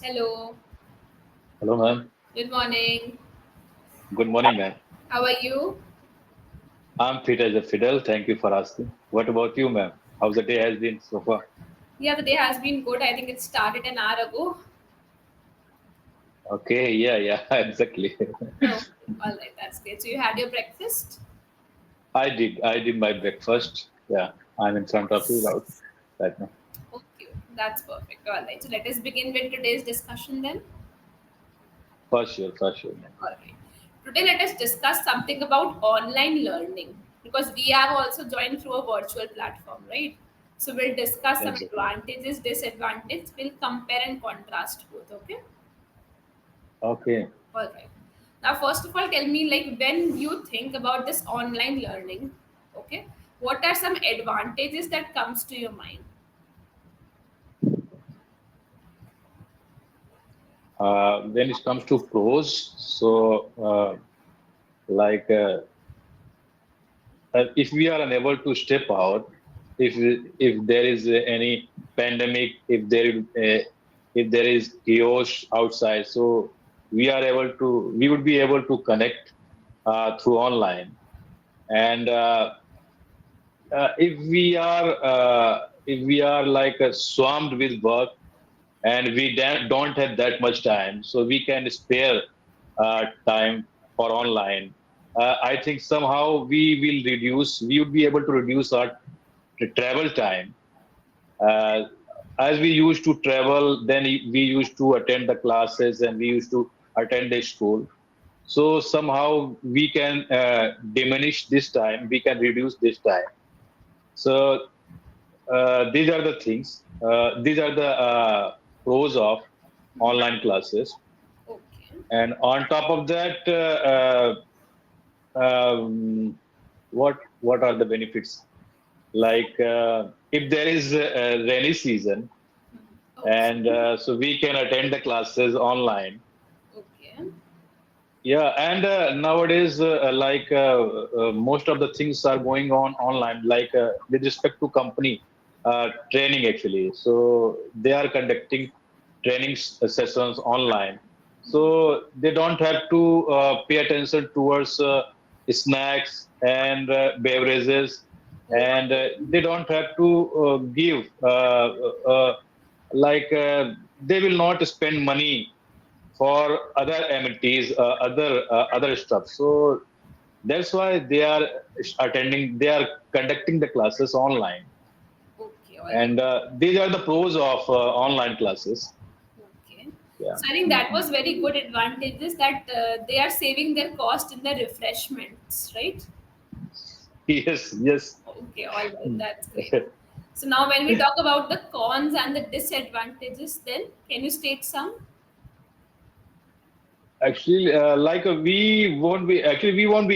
Hello, Hello, ma'am. good morning. Good morning, ma'am. How are you? I'm fit as a fiddle. Thank you for asking. What about you, ma'am? How's the day has been so far? Yeah, the day has been good. I think it started an hour ago. Okay, yeah, exactly. Oh, all right, that's great. So you had your breakfast? I did my breakfast. Yeah, I'm in front of you right now. Okay, that's perfect. All right, so let us begin with today's discussion then. For sure, ma'am. All right. Today, let us discuss something about online learning because we have also joined through a virtual platform, right? So we'll discuss some Exactly. advantages, disadvantages. We'll compare and contrast both. Okay. Okay. All right. Now, first of all, tell me like when you think about this online learning, okay, what are some advantages that comes to your mind? When it comes to pros, like if we are unable to step out, if there is any pandemic, if there is chaos outside, so we would be able to connect through online. And if we are like swamped with work and we don't have that much time, so we can spare time for online. I think somehow we would be able to reduce our travel time. Uh, as we used to travel, then we used to attend the classes and we used to attend the school. So somehow we can diminish this time, we can reduce this time. So these are the things. These are the pros of online classes. Okay. And on top of that, what are the benefits? Like if there is a rainy season, and Okay. so we can attend the classes online. Okay. Yeah, and nowadays, most of the things are going on online, like with respect to company training actually. So they are conducting training sessions online. So they don't have to pay attention towards snacks and beverages, and Okay. they don't have to give like they will not spend money for other amenities, other stuff. So that's why they are conducting the classes online, Okay. All right. and these are the pros of online classes. Okay. Yeah. So I think that Mhm. was very good advantages that they are saving their cost in the refreshments, right? Yes, yes. Okay. All right. That's great. So now when we talk about the cons and the disadvantages, then can you state some? Actually, we won't be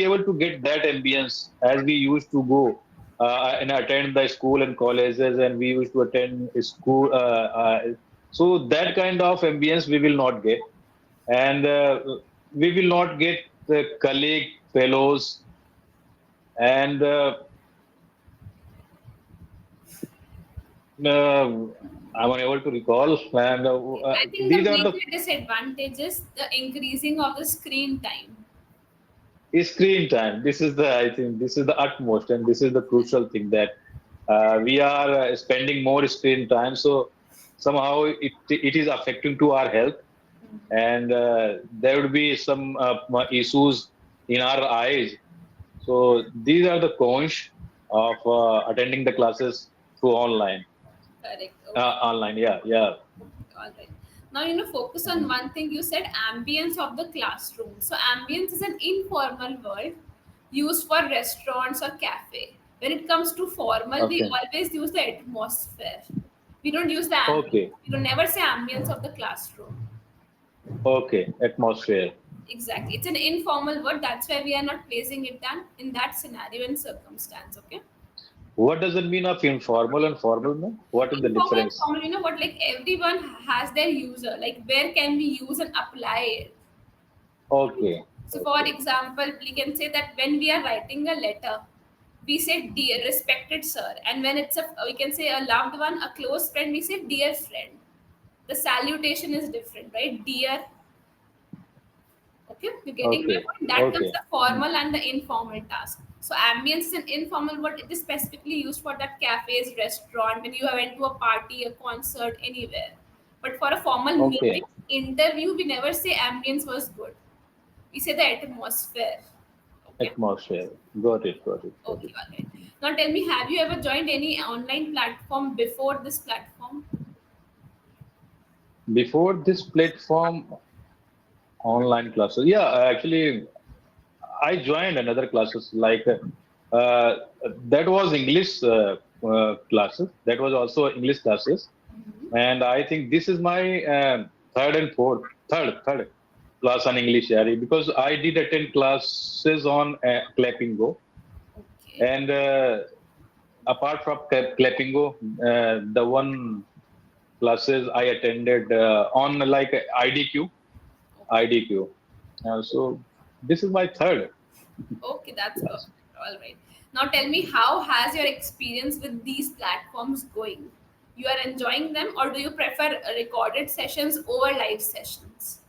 able to get that ambience as we used to go and attend the school and colleges, and we used to attend school. So that kind of ambience we will not get, and we will not get the colleague, fellows, and I'm unable to recall. And I think the these are the major disadvantage is the increasing of the screen time. screen time. I think this is the utmost, and this is the crucial thing that we are spending more screen time. So somehow it is affecting to our health, and there would be some issues in our eyes. So these are the cons of attending the classes through online. Correct. Okay. Online, yeah, yeah. All right. Now, focus on one thing. You said ambience of the classroom. So, ambience is an informal word used for restaurants or cafe. When it comes to formal, we Okay, always use the atmosphere. We don't use the ambience. okay, We don't never say ambience of the classroom. okay. Atmosphere. Exactly. It's an informal word. That's why we are not placing it down in that scenario and circumstance. Okay. What does it mean of informal and formal, man? What is the Informal and difference? formal, what? Like everyone has their user. Like where can we use and apply it? Right? Okay, So, for okay, example, we can say that when we are writing a letter, we say dear, respected sir, and when it's we can say a loved one, a close friend, we say dear friend. The salutation is different, right? Dear. Okay, you're getting my Okay. point. That comes Okay. the formal and the informal task. So ambience is an informal word. It is specifically used for that cafes, restaurant, when you went to a party, a concert, anywhere. But for a formal Okay. meeting, interview, we never say ambience was good. We say the atmosphere. Okay. Atmosphere. Got it. Got it. Got it. Okay, all right. Now tell me, have you ever joined any online platform before this platform? Before this platform, online classes. Yeah, actually, I joined another classes like that was English classes. That was also English classes, and I think this is my third and fourth, third class on English area because I did attend classes on Clapping Go, Okay. and apart from Clapping Go, the one classes I attended on like IDQ, Okay. IDQ. So this is my third Okay, that's class. perfect. All right. Now tell me, how has your experience with these platforms going? You are enjoying them, or do you prefer recorded sessions over live sessions?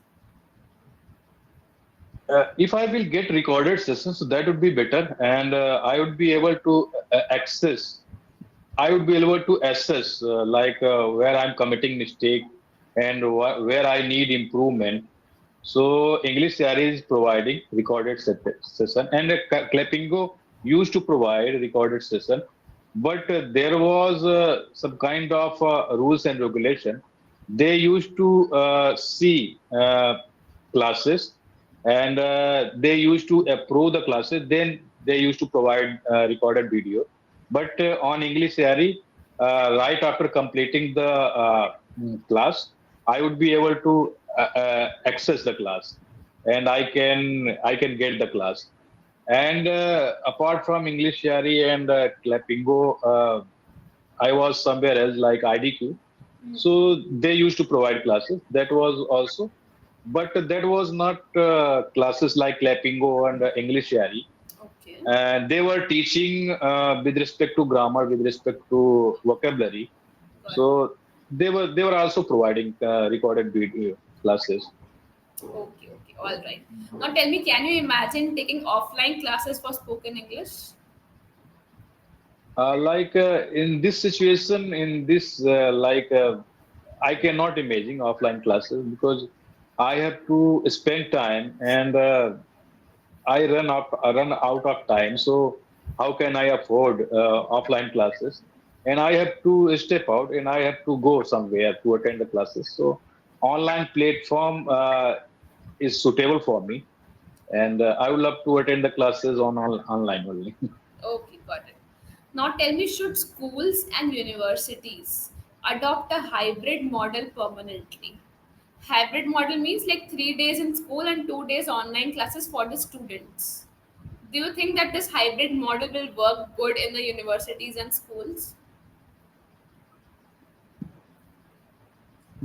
If I will get recorded sessions, so that would be better, and I would be able to access. I would be able to assess like where I'm committing mistake and where I need improvement. So English Diary is providing recorded session, and Clappingo used to provide recorded session, but there was some kind of rules and regulation. They used to see classes, and they used to approve the classes. Then they used to provide recorded video. But on English Diary, right after completing the class, I would be able to access the class, and I can get the class. And apart from English Shari and Clapingo, I was somewhere else like IDQ. So they used to provide classes. That was also, but that was not classes like Clapingo and English Shari. Okay. And they were teaching with respect to grammar, with respect to vocabulary. Got it. So they were also providing recorded video classes. Okay, okay, all right. Now tell me, can you imagine taking offline classes for spoken English? Like in this situation, in this I cannot imagine offline classes because I have to spend time and I run out of time. So how can I afford offline classes? And I have to step out and I have to go somewhere to attend the classes. So online platform is suitable for me, and I would love to attend the classes online only. Okay, got it. Now tell me, should schools and universities adopt a hybrid model permanently? Hybrid model means like 3 days in school and 2 days online classes for the students. Do you think that this hybrid model will work good in the universities and schools?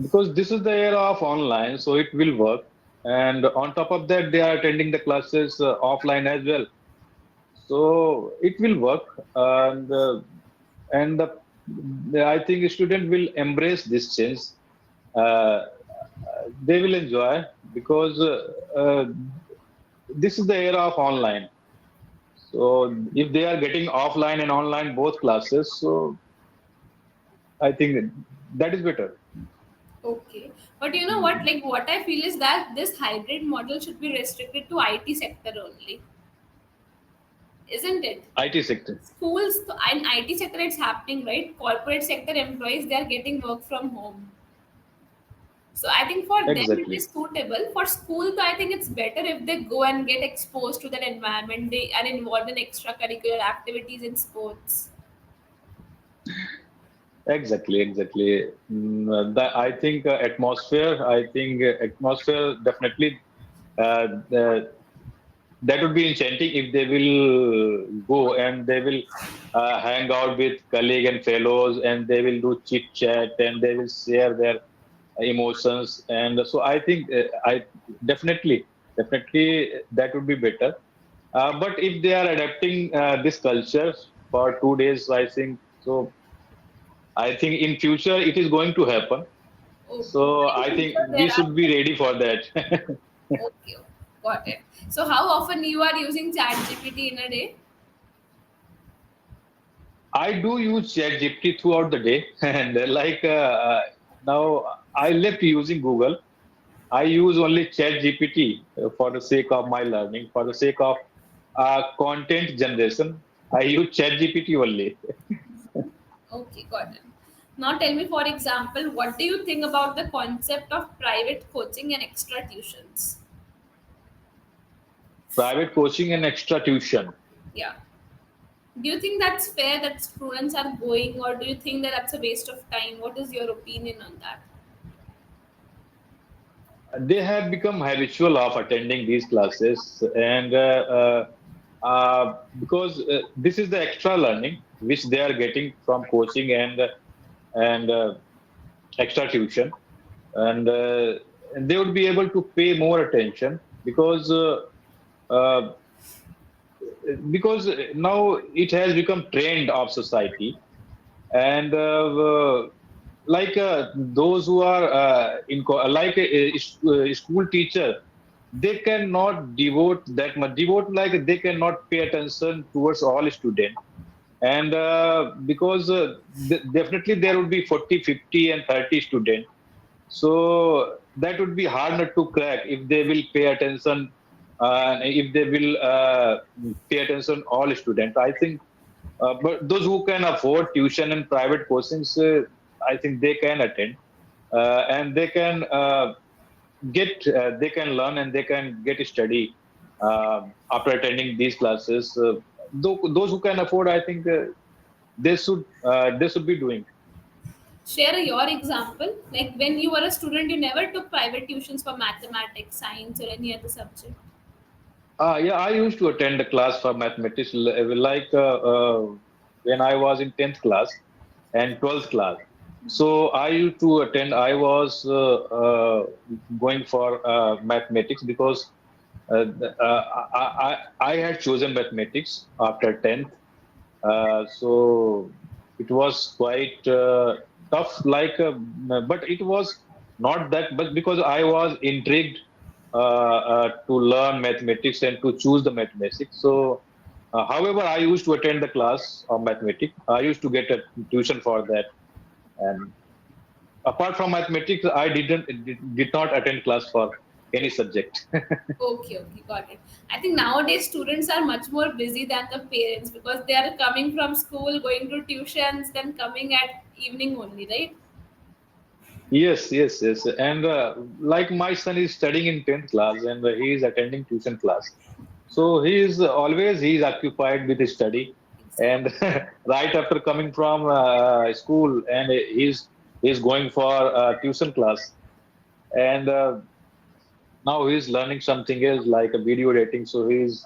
Because this is the era of online, so it will work. And on top of that, they are attending the classes offline as well, so it will work. And I think student will embrace this change. Uh, they will enjoy because this is the era of online. So if they are getting offline and online both classes, so I think that is better. Okay. But you know what? Like, what I feel is that this hybrid model should be restricted to IT sector only, isn't it? IT sector. Schools in IT sector, it's happening, right? Corporate sector employees, they are getting work from home. So I think for them it is Exactly. suitable. For school, though, I think it's better if they go and get exposed to that environment. They are involved in extracurricular activities in sports. Exactly, exactly. I think atmosphere. I think atmosphere definitely. The, that would be enchanting if they will go and they will hang out with colleague and fellows, and they will do chit chat and they will share their emotions. And so I think I definitely that would be better. But if they are adapting this culture for 2 days, I think so. I think in future it is going to happen. Okay. So I I think so think there we are. should be ready for that. Okay, got it. So how often you are using ChatGPT in a day? I do use ChatGPT throughout the day, and now I left using Google. I use only ChatGPT for the sake of my learning, for the sake of content generation. I use ChatGPT only. Okay, got it. Now tell me, for example, what do you think about the concept of private coaching and extra tuitions? Private coaching and extra tuition. Yeah. Do you think that's fair that students are going, or do you think that that's a waste of time? What is your opinion on that? They have become habitual of attending these classes, and because this is the extra learning which they are getting from coaching and extra tuition, and they would be able to pay more attention uh, because now it has become trend of society, and those who are a school teacher, they cannot devote that much devote like they cannot pay attention towards all students, and because definitely there would be 40, 50, and 30 students, so that would be hard not to crack if they will pay attention, if they will pay attention all students. I think, but those who can afford tuition and private coachings, I think they can attend, and they can learn and they can get study after attending these classes. Those who can afford, I think they should be doing. Share your example. Like when you were a student, you never took private tuitions for mathematics, science, or any other subject. Yeah, I used to attend a class for mathematics, when I was in 10th class and 12th class. So I used to attend. I was going for mathematics because I had chosen mathematics after 10th. So it was quite tough, but it was not that, but because I was intrigued to learn mathematics and to choose the mathematics. So, however, I used to attend the class of mathematics. I used to get a tuition for that. And apart from mathematics, I did not attend class for any subject. Okay, okay, got it. I think nowadays students are much more busy than the parents because they are coming from school, going to tuitions, then coming at evening only, right? Yes, yes, yes. And like my son is studying in 10th class and he is attending tuition class. So he is occupied with his study. Exactly. And right after coming from school, and he's going for tuition class. And now he's learning something else like a video editing. So he's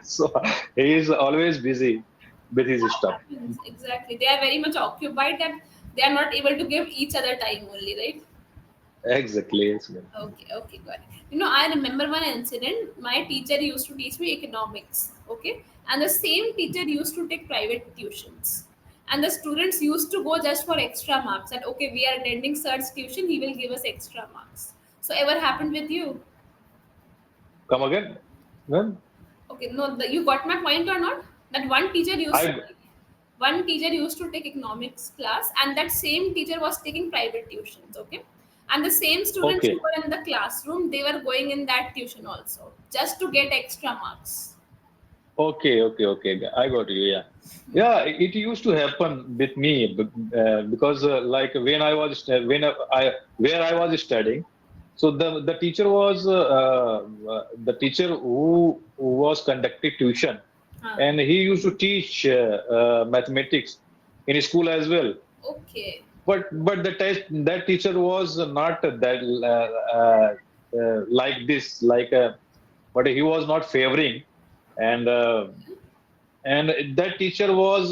so he's always busy with his stuff. Happens. Exactly. They are very much occupied that they are not able to give each other time only, right? Exactly. Okay, okay, got it. I remember one incident. My teacher used to teach me economics, okay? And the same teacher used to take private tuitions. And the students used to go just for extra marks. That, okay, we are attending sir's tuition, he will give us extra marks. So, ever happened with you? Come again? Well, Okay, no, you got my point or not? That I one teacher used to take economics class, and that same teacher was taking private tuitions, okay? And the same students who okay. were in the classroom, they were going in that tuition also, just to get extra marks. Okay, okay, okay. I got you. Yeah, yeah. It used to happen with me because, like, when I was when I where I was studying, so the teacher was the teacher who was conducting tuition, Huh. and he used to teach mathematics in school as well. Okay. But that teacher was not that like this, but he was not favoring, and. And that teacher was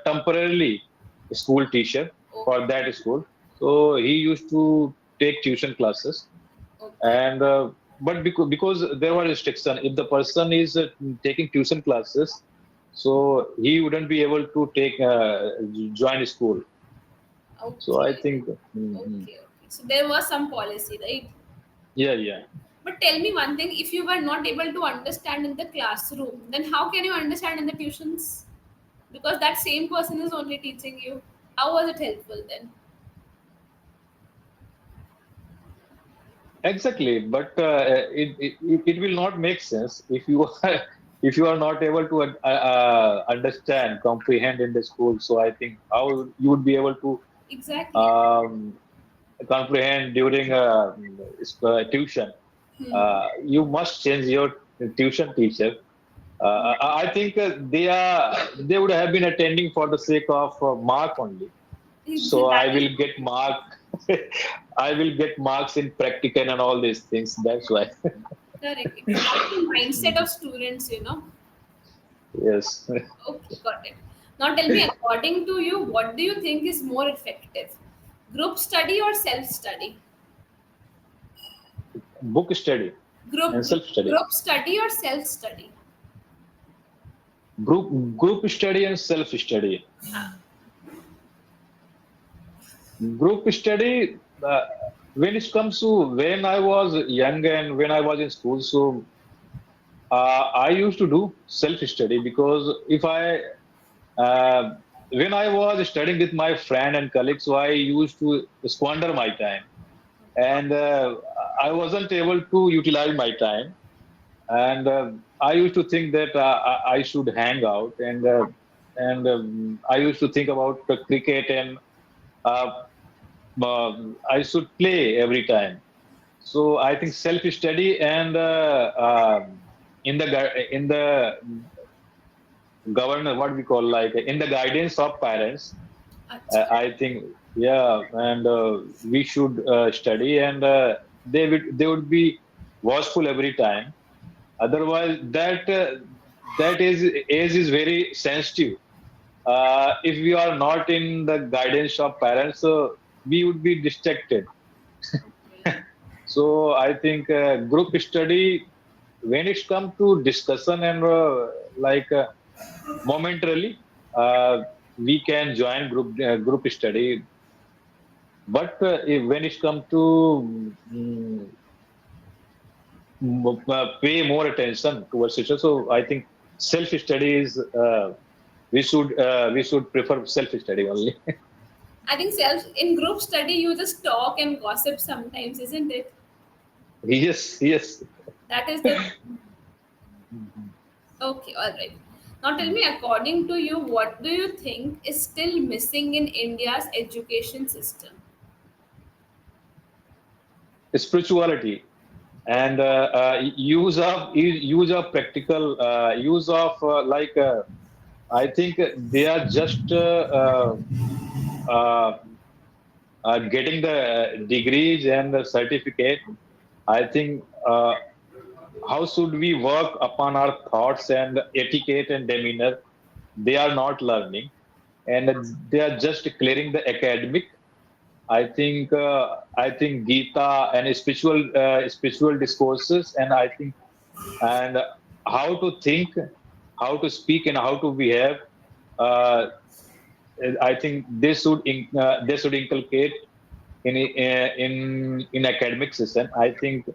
temporarily a school teacher for Okay. that school, so he used to take tuition classes, Okay. and but because there was restriction, if the person is taking tuition classes, so he wouldn't be able to take join school. So I Okay. think, Okay. Okay. So there was some policy, right? yeah, yeah. But tell me one thing: if you were not able to understand in the classroom, then how can you understand in the tuitions? Because that same person is only teaching you. How was it helpful then? Exactly, but it will not make sense if you are if you are not able to understand, comprehend in the school. So I think how you would be able to Exactly. um, comprehend during tuition. Hmm. You must change your tuition teacher. I think they would have been attending for the sake of mark only. So I That is will get mark. I will get marks in practical and all these things. That's why. correct. That's the mindset of students. Yes. Okay, got it. Now tell me, according to you, what do you think is more effective? Group study or self study? Book study Group and self study. group study or self study? Group study and self study. Group study. When it comes to when I was young and when I was in school, so I used to do self study because if I when I was studying with my friend and colleagues, so I used to squander my time, and I wasn't able to utilize my time. And I used to think that I should hang out, and I used to think about the cricket, and uh, I should play every time. So I think self study and in the governor, what we call like in the guidance of parents, Acha. I think, yeah, and we should study, and they would be watchful every time. Otherwise, that age is very sensitive. If we are not in the guidance of parents, we would be distracted. Okay. So I think group study, when it's come to discussion and like momentarily, we can join group study. But when it comes to pay more attention towards it, so I think self study is we should prefer self study only. I think self in group study you just talk and gossip sometimes, isn't it? Yes, yes. That is the okay, all right. Now tell me, according to you, what do you think is still missing in India's education system? Spirituality and use of practical use of like I think they are just uh, getting the degrees and the certificate. I think how should we work upon our thoughts and etiquette and demeanor? They are not learning, and they are just clearing the academic. I think Gita and spiritual discourses, and I think and how to think, how to speak, and how to behave. Uh, I think they should inculcate in academic system. I think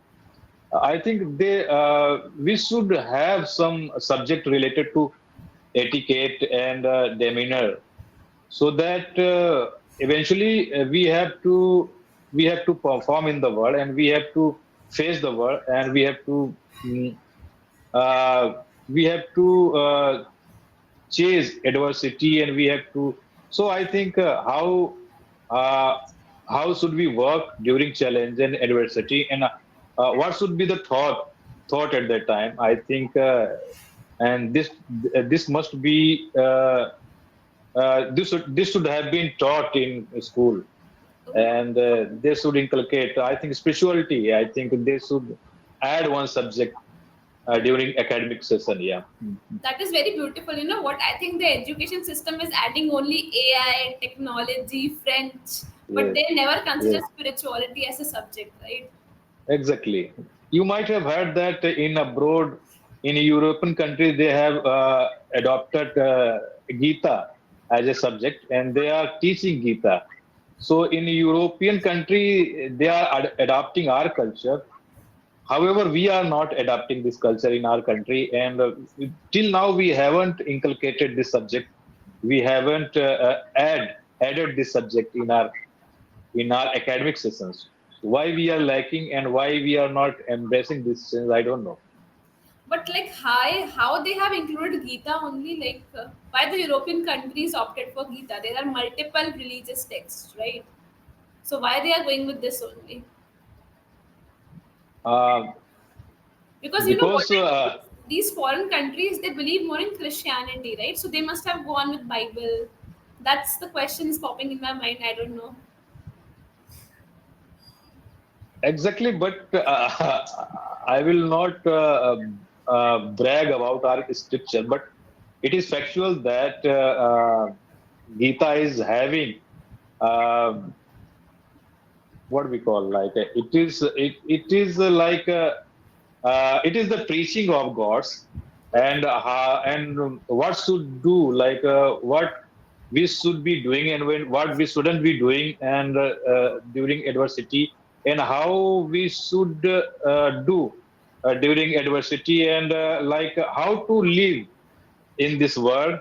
we should have some subject related to etiquette and demeanor, so that eventually we have to perform in the world, and we have to face the world, and mm, uh, we have to chase adversity, and we have to. So I think uh, how should we work during challenge and adversity, and what should be the thought at that time? I think, and this must be. This should have been taught in school, Oh, and they should inculcate. I think spirituality. I think they should add one subject during academic session. Yeah. Mhm. that is very beautiful. You know what? I think the education system is adding only AI, technology, French, but Yes. they never consider Yes. spirituality as a subject, right? Exactly. You might have heard that in abroad, in European countries, they have adopted Gita as a subject, and they are teaching Gita. So in European country, they are adopting our culture. However, we are not adapting this culture in our country, and till now we haven't inculcated this subject. We haven't added this subject in our academic sessions. Why we are lacking and why we are not embracing this sense, I don't know. But like how they have included Gita only, like why the European countries opted for Gita? There are multiple religious texts, right? So why they are going with this only? Uh, Because you know what because I believe? These foreign countries they believe more in Christianity, right? So they must have gone with Bible. That's the question is popping in my mind. I don't know. exactly, but I will not brag about our scripture, but it is factual that Gita is having uh, what we call like it is like it is the preaching of God's, and what should do like what we should be doing and when what we shouldn't be doing and during adversity, and how we should do during adversity, and like how to live in this world.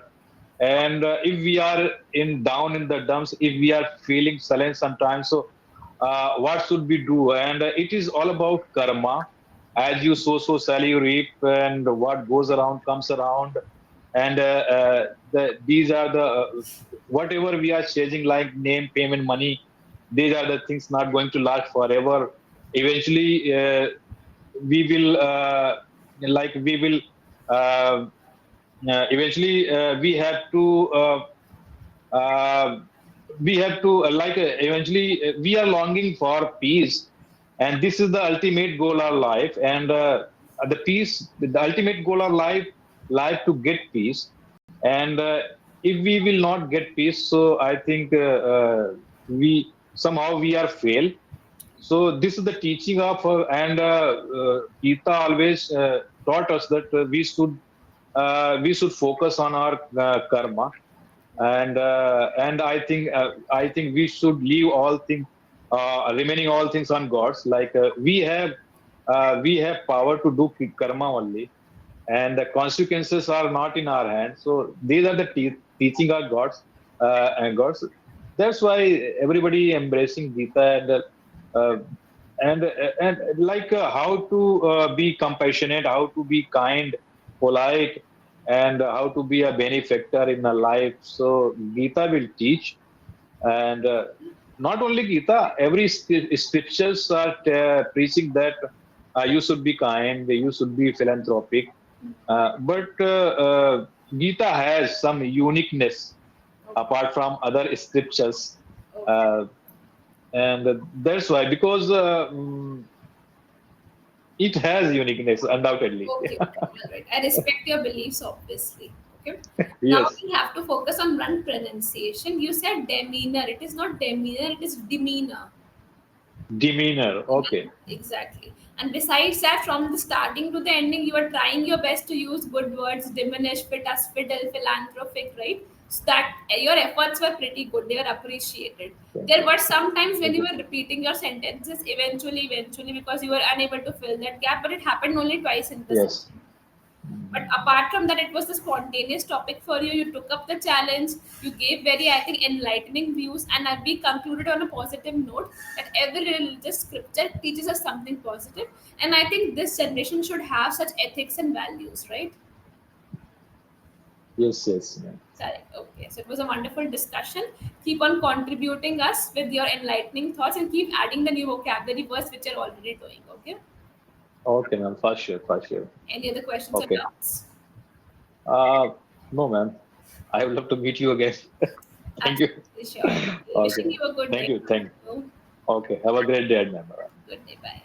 And if we are in down in the dumps, if we are feeling silent sometimes, so what should we do? And it is all about karma. As you sow, so shall you reap, and what goes around comes around. And these are the whatever we are chasing, like name, fame, and money. These are the things not going to last forever. Eventually, we will we will uh, we have to uh, eventually we are longing for peace, and this is the ultimate goal of life. And the ultimate goal of life to get peace. And if we will not get peace, so I think we somehow we are failed. So this is the teaching of and Gita always taught us that we should focus on our karma. And I think we should leave all things, remaining all things on God's. Like we have power to do karma only, and the consequences are not in our hands. So these are the teaching of God's, and God's. That's why everybody embracing Gita, uh, and like how to be compassionate, how to be kind, polite, and how to be a benefactor in a life. So Gita will teach. And not only Gita, every scriptures are preaching that you should be kind, you should be philanthropic. But Gita has some uniqueness Okay. apart from other scriptures. Okay. Uh, and that's why, because it has uniqueness, undoubtedly. Okay, all right. I respect your beliefs, obviously. Okay. Now Yes, we have to focus on one pronunciation. You said demeanor. It is not demeanor, it is demeanor. demeanor. Okay. Exactly. And besides that, from the starting to the ending, you are trying your best to use good words, diminish, fit us, fiddle, philanthropic, right? So that your efforts were pretty good. They were appreciated. Thank There you. were some times when Thank you you. were repeating your sentences eventually, because you were unable to fill that gap, but it happened only twice in the sentence. Yes. But apart from that, it was the spontaneous topic for you. You took up the challenge. You gave very, I think, enlightening views, and we concluded on a positive note that every religious scripture teaches us something positive. And I think this generation should have such ethics and values, right? Yes. Yes. Yeah. Correct. Okay. So it was a wonderful discussion. Keep on contributing us with your enlightening thoughts and keep adding the new vocabulary words which you're already doing. Okay. Okay, ma'am. For sure. For sure. Any other questions or Okay. doubts? Uh, no, ma'am. I would love to meet you again. Thank you. Absolutely sure. Okay. Wishing you a good Thank day. you. Thank. So, Okay. Have a great day, ma'am. good day. Bye.